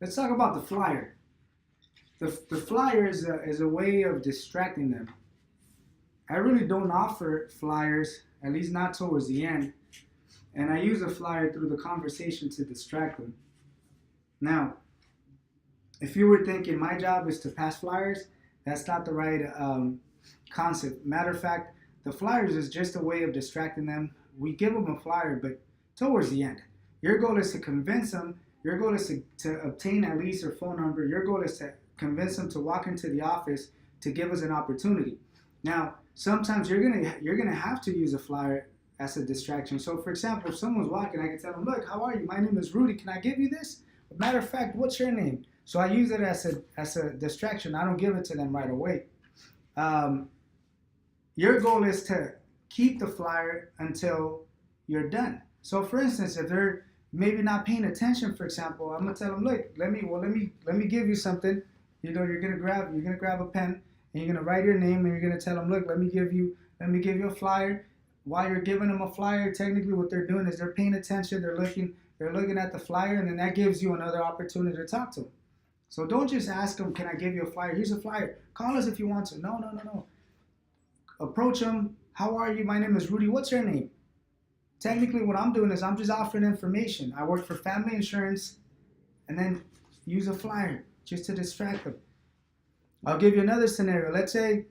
Let's talk about the flyer. The flyer is a way of distracting them. I really don't offer flyers, at least not towards the end, and I use a flyer through the conversation to distract them. Now, if you were thinking my job is to pass flyers, that's not the right concept. Matter of fact, the flyers is just a way of distracting them. We give them a flyer, but towards the end. Your goal is to convince them. Your goal is to obtain at least their phone number. Your goal is to convince them to walk into the office to give us an opportunity. Now, sometimes you're gonna have to use a flyer as a distraction. So, for example, if someone's walking, I can tell them, "Look, how are you? My name is Rudy. Can I give you this? Matter of fact, what's your name?" So I use it as a distraction. I don't give it to them right away. Um, your goal is to keep the flyer until you're done. So, for instance, if they're maybe not paying attention, for example, I'm gonna tell them, "Look, let me give you something. You're gonna grab a pen and you're gonna write your name and you're gonna tell them, 'Look, let me give you a flyer.'" While you're giving them a flyer, technically what they're doing is they're paying attention. They're looking at the flyer, and then that gives you another opportunity to talk to them. So don't just ask them, "Can I give you a flyer? Here's a flyer. Call us if you want to." No, no, no, no. Approach them. "How are you? My name is Rudy. What's your name?" Technically, what I'm doing is I'm just offering information. I work for family insurance, and then use a flyer just to distract them. I'll give you another scenario. Let's say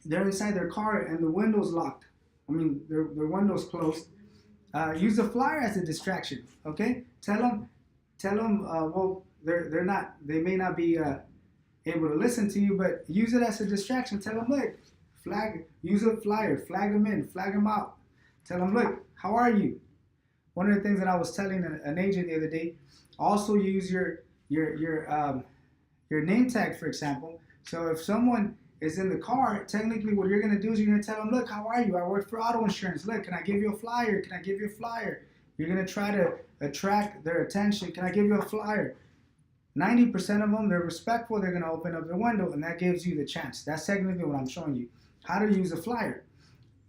they're inside their car and the window's locked. I mean, their window's closed. Use the flyer as a distraction. Okay, tell them. Well, they may not be able to listen to you, but use it as a distraction. Tell them, "Look, use a flyer, flag them in, flag them out. Tell them, 'Look, how are you?'" One of the things that I was telling an agent the other day, also use your name tag, for example. So if someone is in the car, technically what you're going to do is you're going to tell them, "Look, how are you? I work for auto insurance. Look, can I give you a flyer? Can I give you a flyer?" You're going to try to attract their attention. "Can I give you a flyer?" 90% of them, they're respectful. They're going to open up the window, and that gives you the chance. That's technically what I'm showing you, how to use a flyer.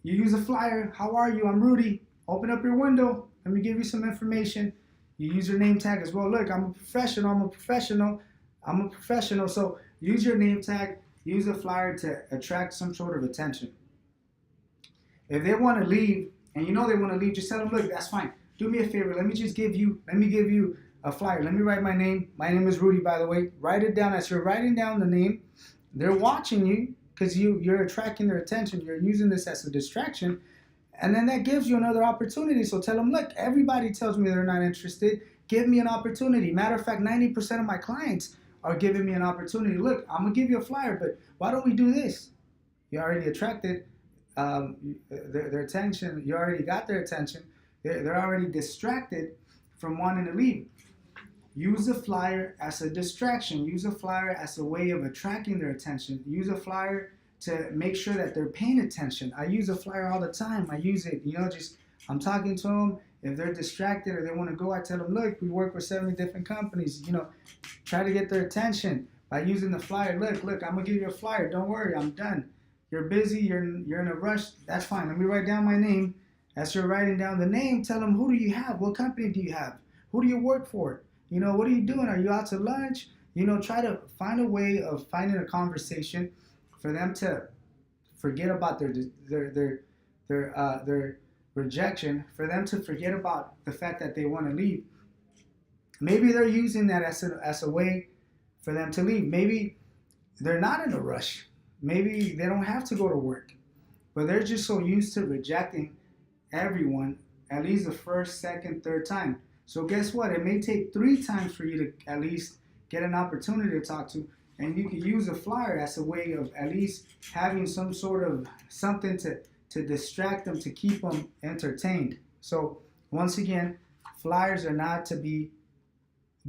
You use a flyer. "How are you? I'm Rudy. Open up your window. Let me give you some information." You use your name tag as well. "Look, I'm a professional. I'm a professional. I'm a professional." So use your name tag. Use a flyer to attract some sort of attention. If they want to leave, and you know they want to leave, just tell them, "Look, that's fine. Do me a favor. Let me give you a flyer. Let me write my name. My name is Rudy, by the way." Write it down. As you're writing down the name, they're watching you because you're attracting their attention. You're using this as a distraction. And then that gives you another opportunity. So tell them, "Look, everybody tells me they're not interested. Give me an opportunity. Matter of fact, 90% of my clients are giving me an opportunity. Look, I'm going to give you a flyer, but why don't we do this?" You already attracted their attention. You already got their attention. They're already distracted from wanting to leave. Use a flyer as a distraction. Use a flyer as a way of attracting their attention. Use a flyer to make sure that they're paying attention. I use a flyer all the time. I use it, I'm talking to them. If they're distracted or they want to go, I tell them, "Look, we work with 70 different companies. Try to get their attention by using the flyer. Look, I'm going to give you a flyer. Don't worry, I'm done. You're busy, you're in a rush. That's fine. Let me write down my name." As you're writing down the name, tell them, "Who do you have? What company do you have? Who do you work for? What are you doing? Are you out to lunch?" Try to find a way of finding a conversation for them to forget about their rejection, for them to forget about the fact that they want to leave. Maybe they're using that as a way for them to leave. Maybe they're not in a rush. Maybe they don't have to go to work, but they're just so used to rejecting everyone at least the first, second, third time. So guess what? It may take 3 times for you to at least get an opportunity to talk to, and you can use a flyer as a way of at least having some sort of something to distract them, to keep them entertained. So once again, flyers are not to be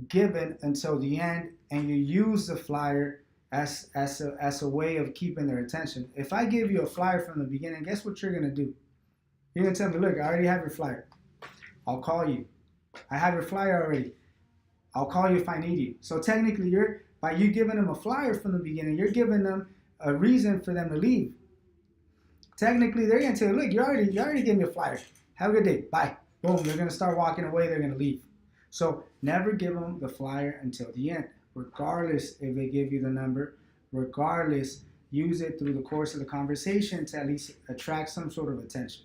given until the end, and you use the flyer as a way of keeping their attention. If I give you a flyer from the beginning, guess what you're going to do? You're going to tell me, "Look, I already have your flyer. I'll call you. I have your flyer already. I'll call you if I need you." So technically, by you giving them a flyer from the beginning, you're giving them a reason for them to leave. Technically, they're going to tell you, "Look, you already gave me a flyer. Have a good day. Bye." Boom, they're going to start walking away. They're going to leave. So never give them the flyer until the end, regardless if they give you the number, regardless, use it through the course of the conversation to at least attract some sort of attention.